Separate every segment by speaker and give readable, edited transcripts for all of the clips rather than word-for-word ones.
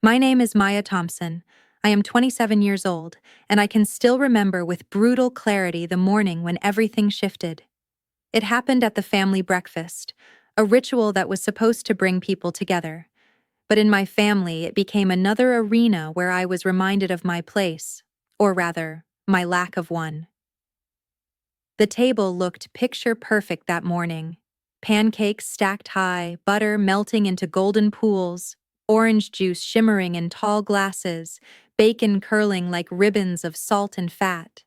Speaker 1: My name is Maya Thompson. I am 27 years old, and I can still remember with brutal clarity the morning when everything shifted. It happened at the family breakfast, a ritual that was supposed to bring people together. But in my family, it became another arena where I was reminded of my place, or rather, my lack of one. The table looked picture perfect that morning. Pancakes stacked high, butter melting into golden pools, orange juice shimmering in tall glasses, bacon curling like ribbons of salt and fat.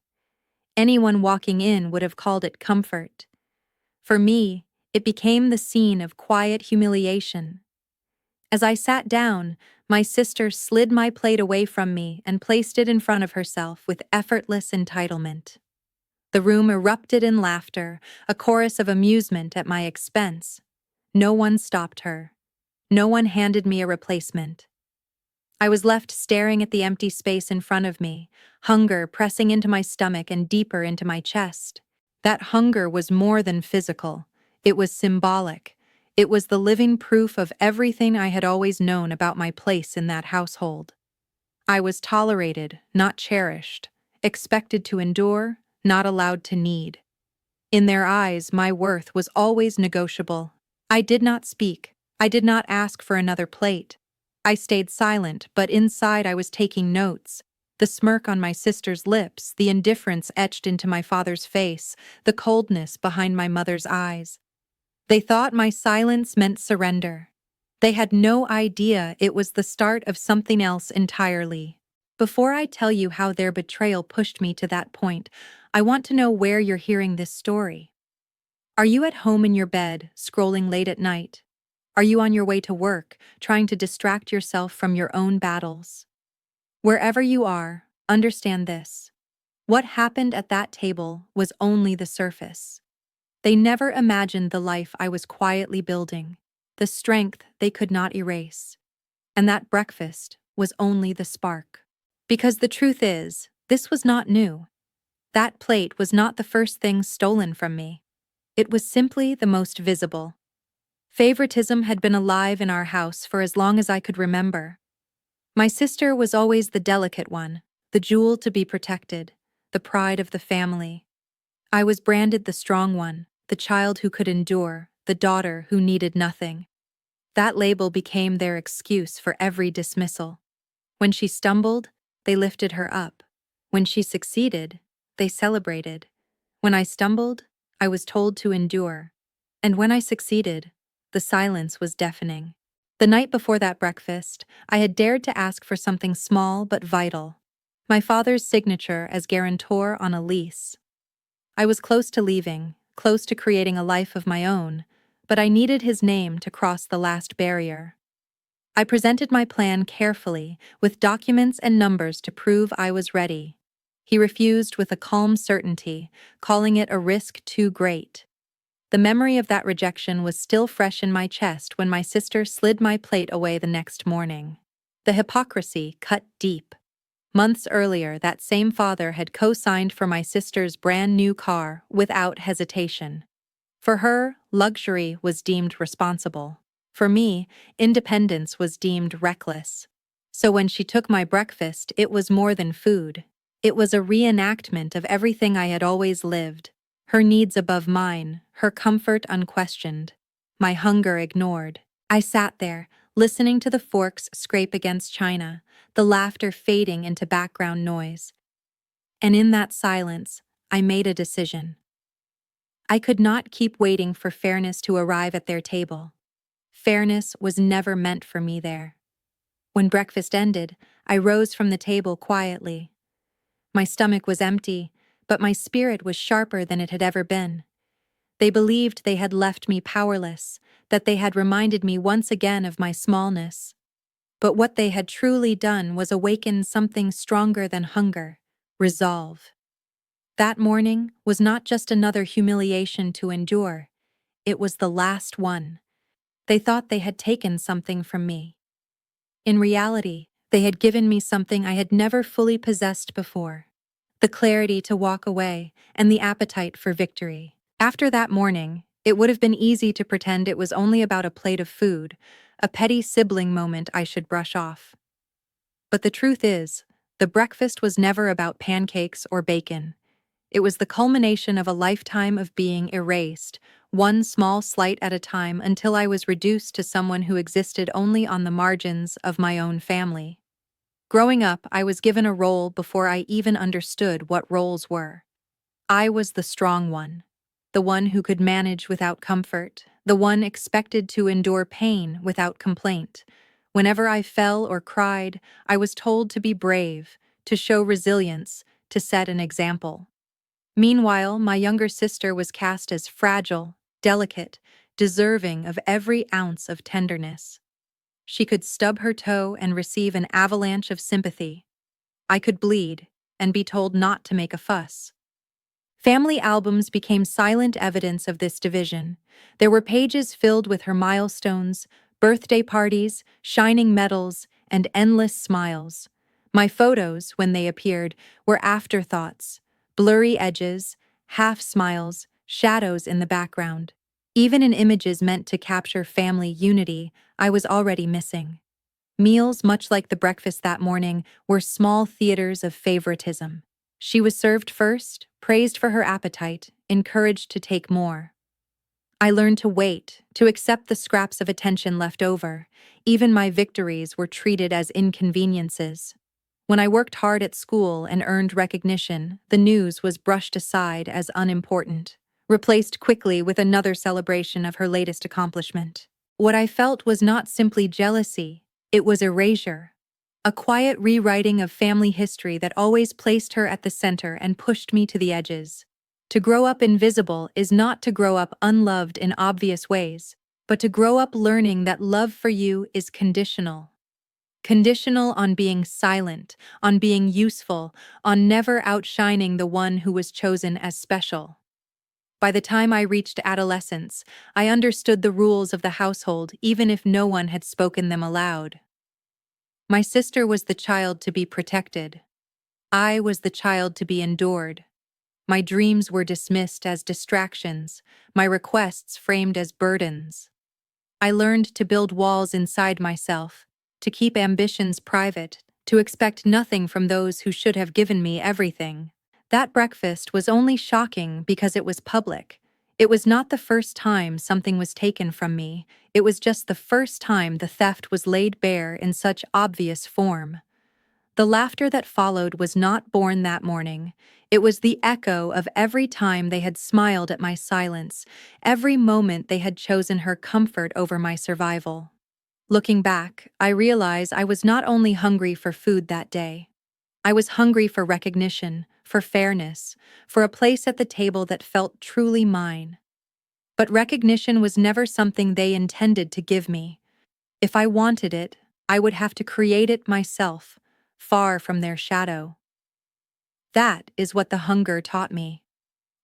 Speaker 1: Anyone walking in would have called it comfort. For me, it became the scene of quiet humiliation. As I sat down, my sister slid my plate away from me and placed it in front of herself with effortless entitlement. The room erupted in laughter, a chorus of amusement at my expense. No one stopped her. No one handed me a replacement. I was left staring at the empty space in front of me, hunger pressing into my stomach and deeper into my chest. That hunger was more than physical. It was symbolic. It was the living proof of everything I had always known about my place in that household. I was tolerated, not cherished, expected to endure, not allowed to need. In their eyes, my worth was always negotiable. I did not speak. I did not ask for another plate. I stayed silent, but inside I was taking notes. The smirk on my sister's lips, the indifference etched into my father's face, the coldness behind my mother's eyes. They thought my silence meant surrender. They had no idea it was the start of something else entirely. Before I tell you how their betrayal pushed me to that point, I want to know where you're hearing this story. Are you at home in your bed, scrolling late at night? Are you on your way to work, trying to distract yourself from your own battles? Wherever you are, understand this. What happened at that table was only the surface. They never imagined the life I was quietly building, the strength they could not erase. And that breakfast was only the spark. Because the truth is, this was not new. That plate was not the first thing stolen from me. It was simply the most visible. Favoritism had been alive in our house for as long as I could remember. My sister was always the delicate one, the jewel to be protected, the pride of the family. I was branded the strong one, the child who could endure, the daughter who needed nothing. That label became their excuse for every dismissal. When she stumbled, they lifted her up. When she succeeded, they celebrated. When I stumbled, I was told to endure. And when I succeeded, the silence was deafening. The night before that breakfast, I had dared to ask for something small but vital. My father's signature as guarantor on a lease. I was close to leaving, close to creating a life of my own, but I needed his name to cross the last barrier. I presented my plan carefully, with documents and numbers to prove I was ready. He refused with a calm certainty, calling it a risk too great. The memory of that rejection was still fresh in my chest when my sister slid my plate away the next morning. The hypocrisy cut deep. Months earlier, that same father had co-signed for my sister's brand new car without hesitation. For her, luxury was deemed responsible. For me, independence was deemed reckless. So when she took my breakfast, it was more than food. It was a reenactment of everything I had always lived. Her needs above mine, her comfort unquestioned, my hunger ignored. I sat there, listening to the forks scrape against china, the laughter fading into background noise. And in that silence, I made a decision. I could not keep waiting for fairness to arrive at their table. Fairness was never meant for me there. When breakfast ended, I rose from the table quietly. My stomach was empty, but my spirit was sharper than it had ever been. They believed they had left me powerless, that they had reminded me once again of my smallness. But what they had truly done was awaken something stronger than hunger, resolve. That morning was not just another humiliation to endure, it was the last one. They thought they had taken something from me. In reality, they had given me something I had never fully possessed before. The clarity to walk away and the appetite for victory. After that morning, it would have been easy to pretend it was only about a plate of food, a petty sibling moment I should brush off. But the truth is, the breakfast was never about pancakes or bacon. It was the culmination of a lifetime of being erased, one small slight at a time until I was reduced to someone who existed only on the margins of my own family. Growing up, I was given a role before I even understood what roles were. I was the strong one, the one who could manage without comfort, the one expected to endure pain without complaint. Whenever I fell or cried, I was told to be brave, to show resilience, to set an example. Meanwhile, my younger sister was cast as fragile, delicate, deserving of every ounce of tenderness. She could stub her toe and receive an avalanche of sympathy. I could bleed and be told not to make a fuss. Family albums became silent evidence of this division. There were pages filled with her milestones, birthday parties, shining medals, and endless smiles. My photos, when they appeared, were afterthoughts, blurry edges, half smiles, shadows in the background. Even in images meant to capture family unity, I was already missing. Meals, much like the breakfast that morning, were small theaters of favoritism. She was served first, praised for her appetite, encouraged to take more. I learned to wait, to accept the scraps of attention left over. Even my victories were treated as inconveniences. When I worked hard at school and earned recognition, the news was brushed aside as unimportant, replaced quickly with another celebration of her latest accomplishment. What I felt was not simply jealousy, it was erasure. A quiet rewriting of family history that always placed her at the center and pushed me to the edges. To grow up invisible is not to grow up unloved in obvious ways, but to grow up learning that love for you is conditional. Conditional on being silent, on being useful, on never outshining the one who was chosen as special. By the time I reached adolescence, I understood the rules of the household even if no one had spoken them aloud. My sister was the child to be protected. I was the child to be endured. My dreams were dismissed as distractions, my requests framed as burdens. I learned to build walls inside myself, to keep ambitions private, to expect nothing from those who should have given me everything. That breakfast was only shocking because it was public. It was not the first time something was taken from me. It was just the first time the theft was laid bare in such obvious form. The laughter that followed was not born that morning. It was the echo of every time they had smiled at my silence, every moment they had chosen her comfort over my survival. Looking back, I realize I was not only hungry for food that day. I was hungry for recognition, for fairness, for a place at the table that felt truly mine. But recognition was never something they intended to give me. If I wanted it, I would have to create it myself, far from their shadow. That is what the hunger taught me.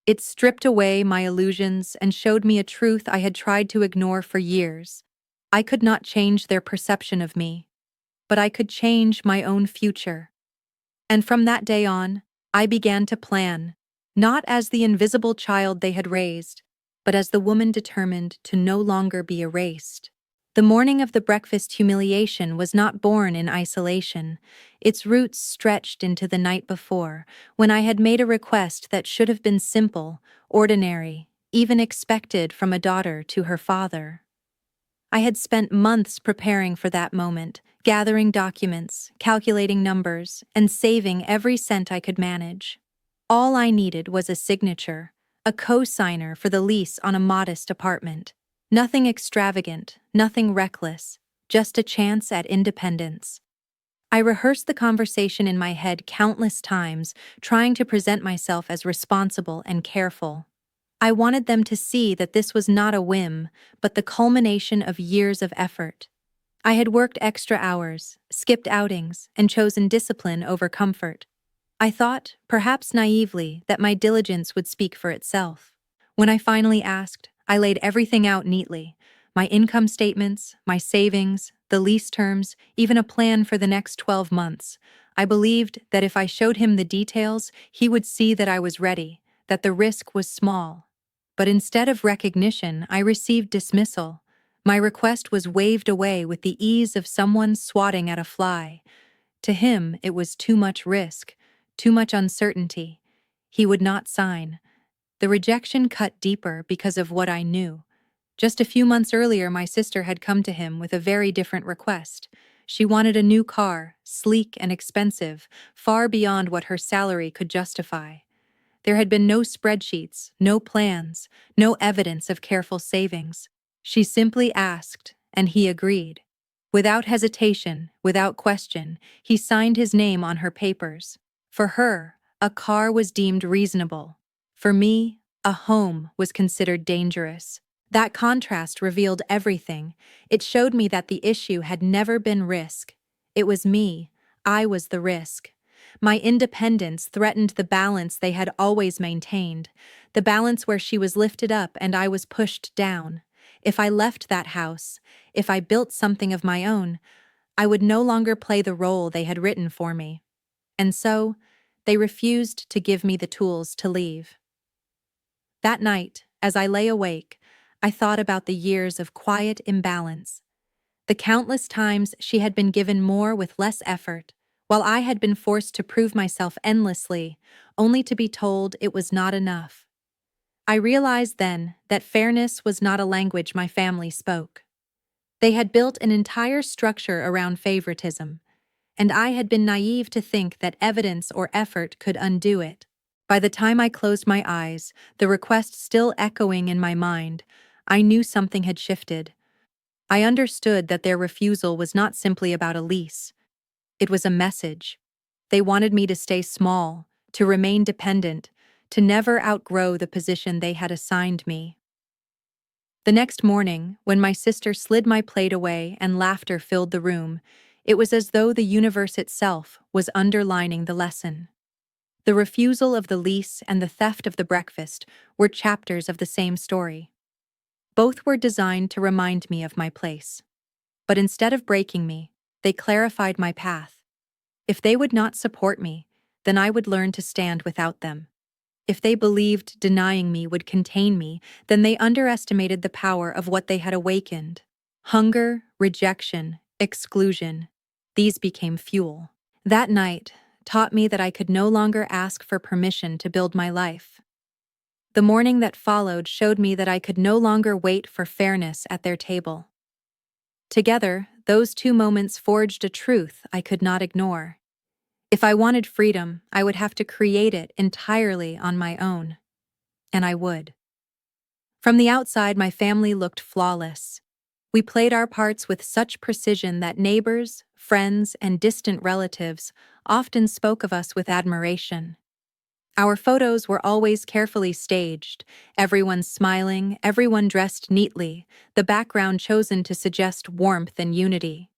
Speaker 1: It stripped away my illusions and showed me a truth I had tried to ignore for years. I could not change their perception of me, but I could change my own future. And from that day on, I began to plan, not as the invisible child they had raised, but as the woman determined to no longer be erased. The morning of the breakfast humiliation was not born in isolation. Its roots stretched into the night before, when I had made a request that should have been simple, ordinary, even expected from a daughter to her father. I had spent months preparing for that moment, gathering documents, calculating numbers, and saving every cent I could manage. All I needed was a signature, a co-signer for the lease on a modest apartment. Nothing extravagant, nothing reckless, just a chance at independence. I rehearsed the conversation in my head countless times, trying to present myself as responsible and careful. I wanted them to see that this was not a whim, but the culmination of years of effort. I had worked extra hours, skipped outings, and chosen discipline over comfort. I thought, perhaps naively, that my diligence would speak for itself. When I finally asked, I laid everything out neatly: my income statements, my savings, the lease terms, even a plan for the next 12 months. I believed that if I showed him the details, he would see that I was ready, that the risk was small. But instead of recognition, I received dismissal. My request was waved away with the ease of someone swatting at a fly. To him, it was too much risk, too much uncertainty. He would not sign. The rejection cut deeper because of what I knew. Just a few months earlier, my sister had come to him with a very different request. She wanted a new car, sleek and expensive, far beyond what her salary could justify. There had been no spreadsheets, no plans, no evidence of careful savings. She simply asked, and he agreed. Without hesitation, without question, he signed his name on her papers. For her, a car was deemed reasonable. For me, a home was considered dangerous. That contrast revealed everything. It showed me that the issue had never been risk. It was me. I was the risk. My independence threatened the balance they had always maintained, the balance where she was lifted up and I was pushed down. If I left that house, if I built something of my own, I would no longer play the role they had written for me. And so, they refused to give me the tools to leave. That night, as I lay awake, I thought about the years of quiet imbalance, the countless times she had been given more with less effort, while I had been forced to prove myself endlessly, only to be told it was not enough. I realized then that fairness was not a language my family spoke. They had built an entire structure around favoritism, and I had been naive to think that evidence or effort could undo it. By the time I closed my eyes, the request still echoing in my mind, I knew something had shifted. I understood that their refusal was not simply about a lease. It was a message. They wanted me to stay small, to remain dependent, to never outgrow the position they had assigned me. The next morning, when my sister slid my plate away and laughter filled the room, it was as though the universe itself was underlining the lesson. The refusal of the lease and the theft of the breakfast were chapters of the same story. Both were designed to remind me of my place. But instead of breaking me, they clarified my path. If they would not support me, then I would learn to stand without them. If they believed denying me would contain me, then they underestimated the power of what they had awakened. Hunger, rejection, exclusion, these became fuel. That night taught me that I could no longer ask for permission to build my life. The morning that followed showed me that I could no longer wait for fairness at their table. Together, those two moments forged a truth I could not ignore. If I wanted freedom, I would have to create it entirely on my own. And I would. From the outside, my family looked flawless. We played our parts with such precision that neighbors, friends, and distant relatives often spoke of us with admiration. Our photos were always carefully staged, everyone smiling, everyone dressed neatly, the background chosen to suggest warmth and unity.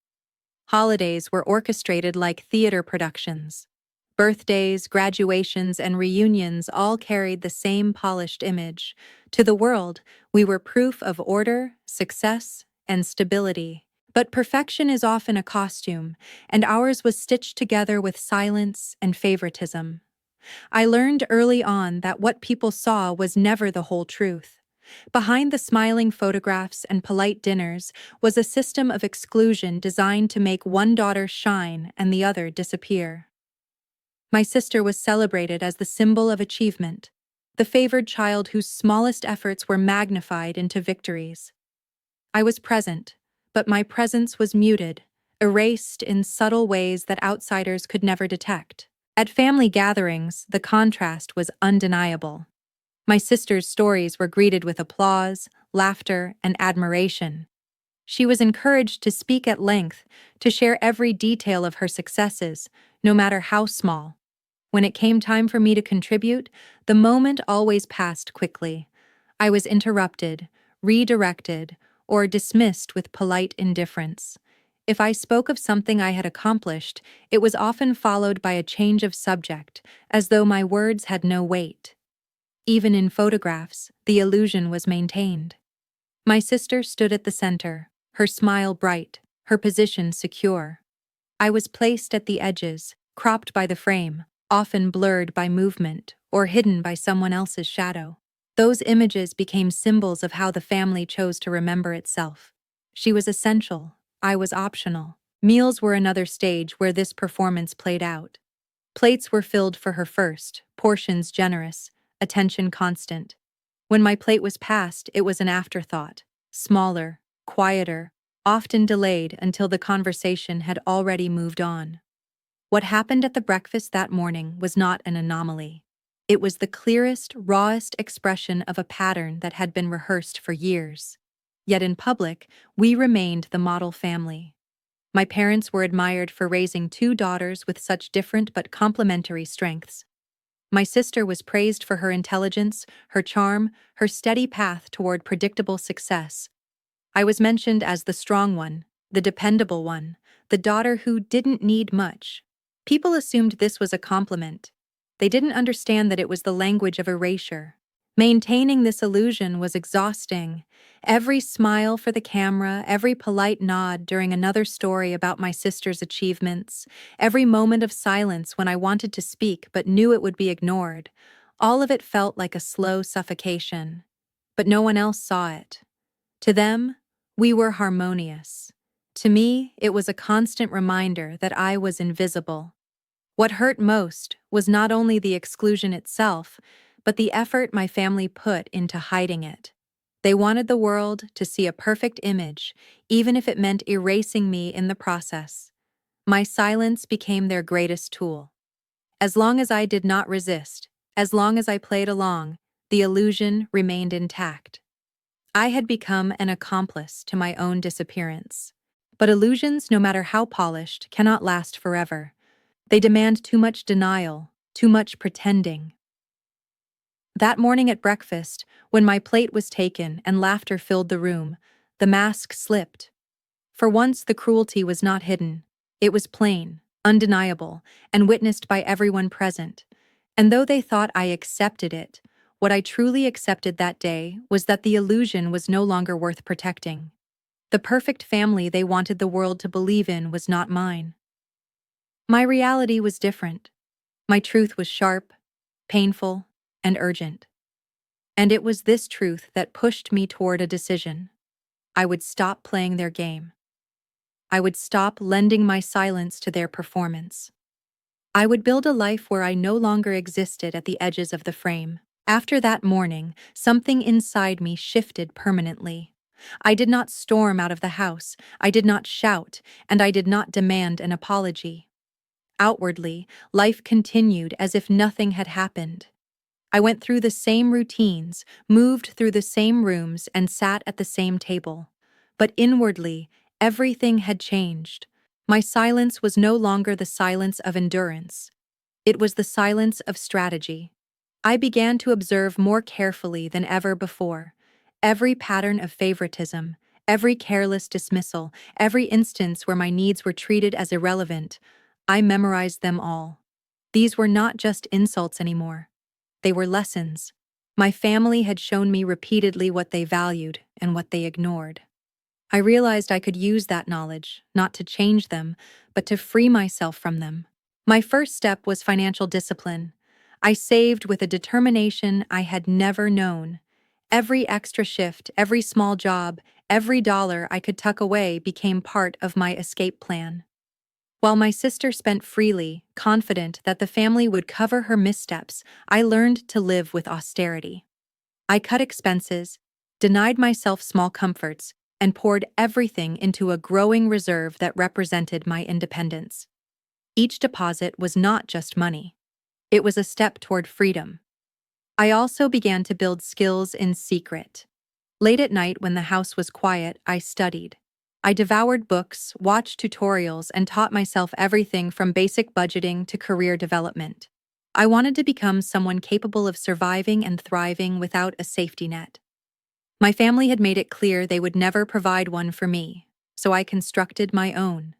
Speaker 1: Holidays were orchestrated like theater productions. Birthdays, graduations, and reunions all carried the same polished image. To the world, we were proof of order, success, and stability. But perfection is often a costume, and ours was stitched together with silence and favoritism. I learned early on that what people saw was never the whole truth. Behind the smiling photographs and polite dinners was a system of exclusion designed to make one daughter shine and the other disappear. My sister was celebrated as the symbol of achievement, the favored child whose smallest efforts were magnified into victories. I was present, but my presence was muted, erased in subtle ways that outsiders could never detect. At family gatherings, the contrast was undeniable. My sister's stories were greeted with applause, laughter, and admiration. She was encouraged to speak at length, to share every detail of her successes, no matter how small. When it came time for me to contribute, the moment always passed quickly. I was interrupted, redirected, or dismissed with polite indifference. If I spoke of something I had accomplished, it was often followed by a change of subject, as though my words had no weight. Even in photographs, the illusion was maintained. My sister stood at the center, her smile bright, her position secure. I was placed at the edges, cropped by the frame, often blurred by movement or hidden by someone else's shadow. Those images became symbols of how the family chose to remember itself. She was essential, I was optional. Meals were another stage where this performance played out. Plates were filled for her first, portions generous, attention constant. When my plate was passed, it was an afterthought, smaller, quieter, often delayed until the conversation had already moved on. What happened at the breakfast that morning was not an anomaly. It was the clearest, rawest expression of a pattern that had been rehearsed for years. Yet in public, we remained the model family. My parents were admired for raising two daughters with such different but complementary strengths. My sister was praised for her intelligence, her charm, her steady path toward predictable success. I was mentioned as the strong one, the dependable one, the daughter who didn't need much. People assumed this was a compliment. They didn't understand that it was the language of erasure. Maintaining this illusion was exhausting. Every smile for the camera, every polite nod during another story about my sister's achievements, every moment of silence when I wanted to speak but knew it would be ignored, all of it felt like a slow suffocation. But no one else saw it. To them, we were harmonious. To me, it was a constant reminder that I was invisible. What hurt most was not only the exclusion itself, but the effort my family put into hiding it. They wanted the world to see a perfect image, even if it meant erasing me in the process. My silence became their greatest tool. As long as I did not resist, as long as I played along, the illusion remained intact. I had become an accomplice to my own disappearance. But illusions, no matter how polished, cannot last forever. They demand too much denial, too much pretending. That morning at breakfast, when my plate was taken and laughter filled the room, the mask slipped. For once, the cruelty was not hidden. It was plain, undeniable, and witnessed by everyone present. And though they thought I accepted it, what I truly accepted that day was that the illusion was no longer worth protecting. The perfect family they wanted the world to believe in was not mine. My reality was different. My truth was sharp, painful, and urgent. And it was this truth that pushed me toward a decision. I would stop playing their game. I would stop lending my silence to their performance. I would build a life where I no longer existed at the edges of the frame. After that morning, something inside me shifted permanently. I did not storm out of the house, I did not shout, and I did not demand an apology. Outwardly, life continued as if nothing had happened. I went through the same routines, moved through the same rooms, and sat at the same table. But inwardly, everything had changed. My silence was no longer the silence of endurance. It was the silence of strategy. I began to observe more carefully than ever before. Every pattern of favoritism, every careless dismissal, every instance where my needs were treated as irrelevant, I memorized them all. These were not just insults anymore. They were lessons. My family had shown me repeatedly what they valued and what they ignored. I realized I could use that knowledge, not to change them, but to free myself from them. My first step was financial discipline. I saved with a determination I had never known. Every extra shift, every small job, every dollar I could tuck away became part of my escape plan. While my sister spent freely, confident that the family would cover her missteps, I learned to live with austerity. I cut expenses, denied myself small comforts, and poured everything into a growing reserve that represented my independence. Each deposit was not just money. It was a step toward freedom. I also began to build skills in secret. Late at night when the house was quiet, I studied. I devoured books, watched tutorials, and taught myself everything from basic budgeting to career development. I wanted to become someone capable of surviving and thriving without a safety net. My family had made it clear they would never provide one for me, so I constructed my own.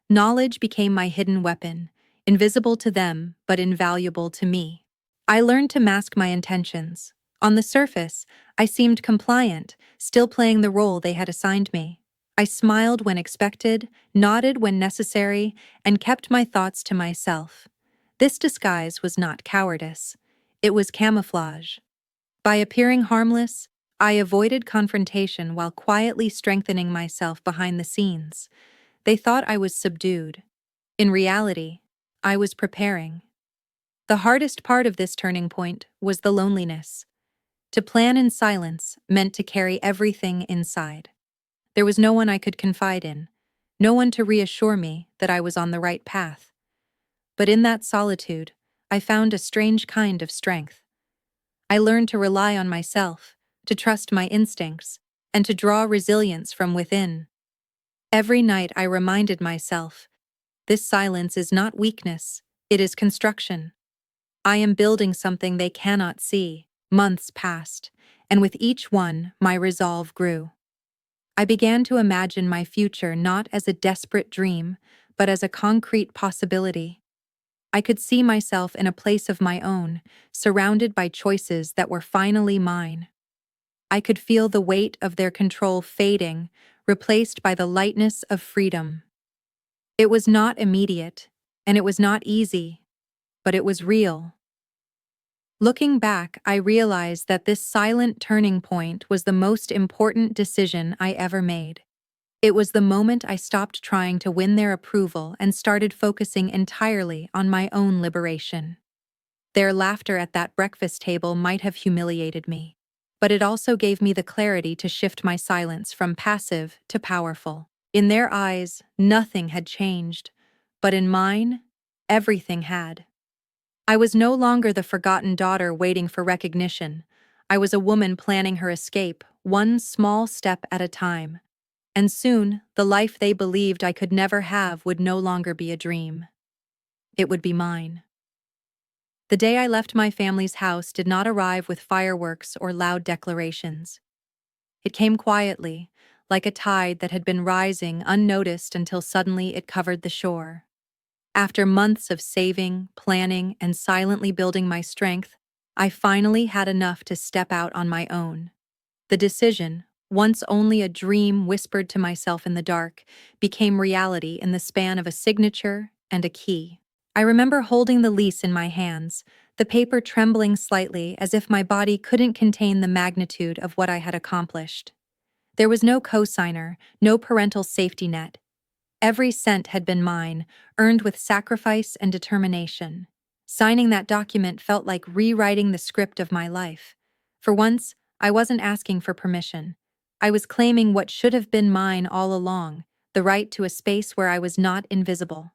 Speaker 1: Knowledge became my hidden weapon, invisible to them but invaluable to me. I learned to mask my intentions. On the surface, I seemed compliant, still playing the role they had assigned me. I smiled when expected, nodded when necessary, and kept my thoughts to myself. This disguise was not cowardice. It was camouflage. By appearing harmless, I avoided confrontation while quietly strengthening myself behind the scenes. They thought I was subdued. In reality, I was preparing. The hardest part of this turning point was the loneliness. To plan in silence meant to carry everything inside. There was no one I could confide in, no one to reassure me that I was on the right path. But in that solitude, I found a strange kind of strength. I learned to rely on myself, to trust my instincts, and to draw resilience from within. Every night I reminded myself, this silence is not weakness, it is construction. I am building something they cannot see. Months passed, and with each one, my resolve grew. I began to imagine my future not as a desperate dream, but as a concrete possibility. I could see myself in a place of my own, surrounded by choices that were finally mine. I could feel the weight of their control fading, replaced by the lightness of freedom. It was not immediate, and it was not easy, but it was real. Looking back, I realized that this silent turning point was the most important decision I ever made. It was the moment I stopped trying to win their approval and started focusing entirely on my own liberation. Their laughter at that breakfast table might have humiliated me, but it also gave me the clarity to shift my silence from passive to powerful. In their eyes, nothing had changed, but in mine, everything had. I was no longer the forgotten daughter waiting for recognition. I was a woman planning her escape, one small step at a time. And soon, the life they believed I could never have would no longer be a dream. It would be mine. The day I left my family's house did not arrive with fireworks or loud declarations. It came quietly, like a tide that had been rising unnoticed until suddenly it covered the shore. After months of saving, planning, and silently building my strength, I finally had enough to step out on my own. The decision, once only a dream whispered to myself in the dark, became reality in the span of a signature and a key. I remember holding the lease in my hands, the paper trembling slightly as if my body couldn't contain the magnitude of what I had accomplished. There was no cosigner, no parental safety net. Every cent had been mine, earned with sacrifice and determination. Signing that document felt like rewriting the script of my life. For once, I wasn't asking for permission. I was claiming what should have been mine all along, the right to a space where I was not invisible.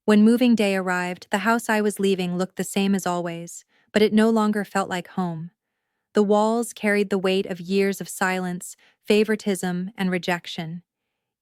Speaker 1: When moving day arrived, the house I was leaving looked the same as always, but it no longer felt like home. The walls carried the weight of years of silence, favoritism, and rejection.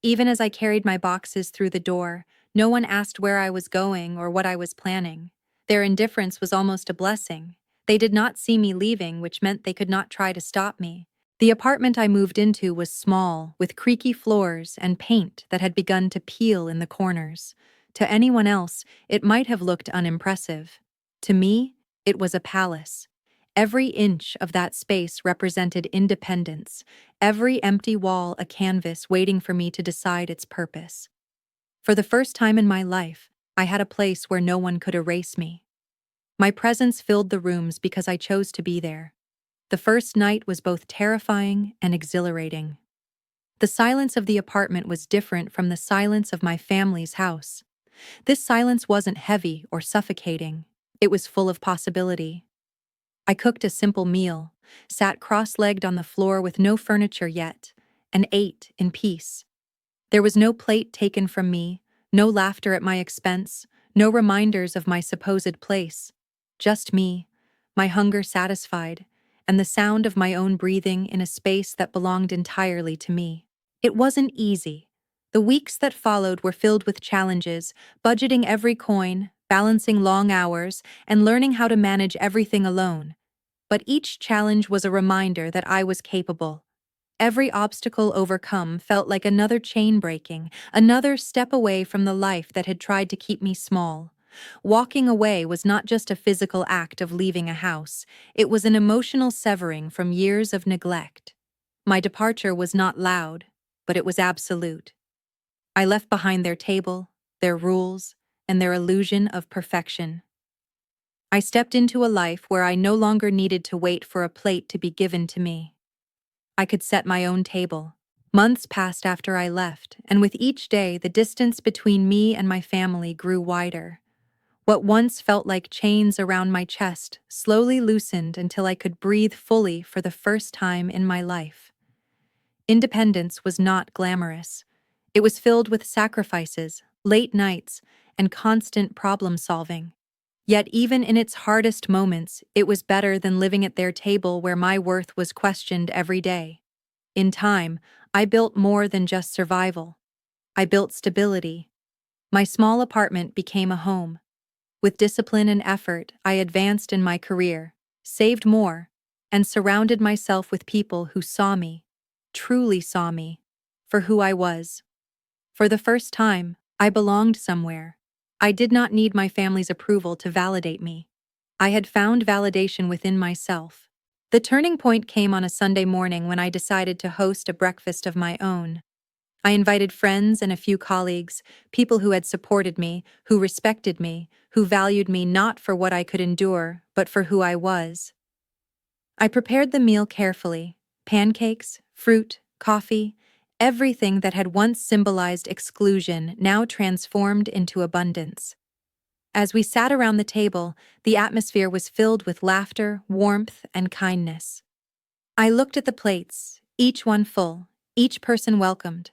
Speaker 1: Even as I carried my boxes through the door, no one asked where I was going or what I was planning. Their indifference was almost a blessing. They did not see me leaving, which meant they could not try to stop me. The apartment I moved into was small, with creaky floors and paint that had begun to peel in the corners. To anyone else, it might have looked unimpressive. To me, it was a palace. Every inch of that space represented independence, every empty wall a canvas waiting for me to decide its purpose. For the first time in my life, I had a place where no one could erase me. My presence filled the rooms because I chose to be there. The first night was both terrifying and exhilarating. The silence of the apartment was different from the silence of my family's house. This silence wasn't heavy or suffocating. It was full of possibility. I cooked a simple meal, sat cross-legged on the floor with no furniture yet, and ate in peace. There was no plate taken from me, no laughter at my expense, no reminders of my supposed place. Just me, my hunger satisfied, and the sound of my own breathing in a space that belonged entirely to me. It wasn't easy. The weeks that followed were filled with challenges, budgeting every coin, balancing long hours, and learning how to manage everything alone. But each challenge was a reminder that I was capable. Every obstacle overcome felt like another chain breaking, another step away from the life that had tried to keep me small. Walking away was not just a physical act of leaving a house, it was an emotional severing from years of neglect. My departure was not loud, but it was absolute. I left behind their table, their rules, and their illusion of perfection. I stepped into a life where I no longer needed to wait for a plate to be given to me. I could set my own table, Months passed after I left, and with each day, the distance between me and my family grew wider. What once felt like chains around my chest slowly loosened until I could breathe fully for the first time in my life. Independence was not glamorous. It was filled with sacrifices, late nights, and constant problem solving. Yet even in its hardest moments, it was better than living at their table where my worth was questioned every day. In time, I built more than just survival. I built stability. My small apartment became a home. With discipline and effort, I advanced in my career, saved more, and surrounded myself with people who saw me, truly saw me, for who I was. For the first time, I belonged somewhere. I did not need my family's approval to validate me. I had found validation within myself. The turning point came on a Sunday morning when I decided to host a breakfast of my own. I invited friends and a few colleagues, people who had supported me, who respected me, who valued me not for what I could endure, but for who I was. I prepared the meal carefully: pancakes, fruit, coffee, everything that had once symbolized exclusion now transformed into abundance. As we sat around the table, the atmosphere was filled with laughter, warmth, and kindness. I looked at the plates, each one full, each person welcomed,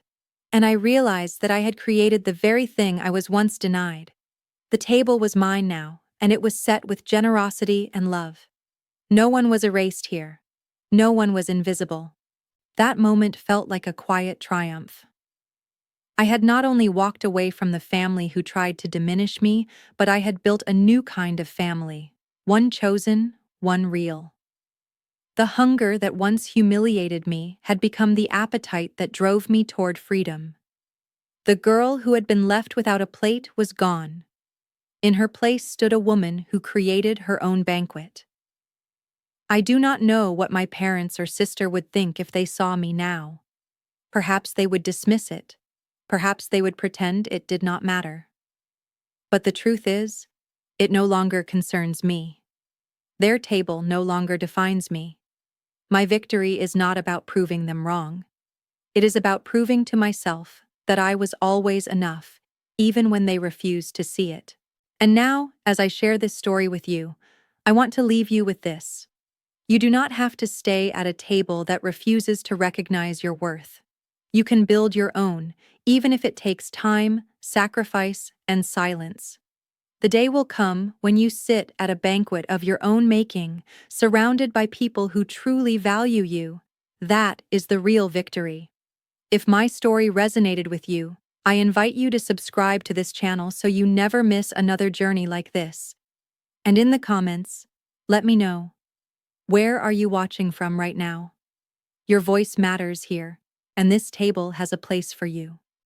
Speaker 1: and I realized that I had created the very thing I was once denied. The table was mine now, and it was set with generosity and love. No one was erased here. No one was invisible. That moment felt like a quiet triumph. I had not only walked away from the family who tried to diminish me, but I had built a new kind of family, one chosen, one real. The hunger that once humiliated me had become the appetite that drove me toward freedom. The girl who had been left without a plate was gone. In her place stood a woman who created her own banquet. I do not know what my parents or sister would think if they saw me now. Perhaps they would dismiss it. Perhaps they would pretend it did not matter. But the truth is, it no longer concerns me. Their table no longer defines me. My victory is not about proving them wrong. It is about proving to myself that I was always enough, even when they refused to see it. And now, as I share this story with you, I want to leave you with this. You do not have to stay at a table that refuses to recognize your worth. You can build your own, even if it takes time, sacrifice, and silence. The day will come when you sit at a banquet of your own making, surrounded by people who truly value you. That is the real victory. If my story resonated with you, I invite you to subscribe to this channel so you never miss another journey like this. And in the comments, let me know. Where are you watching from right now? Your voice matters here, and this table has a place for you.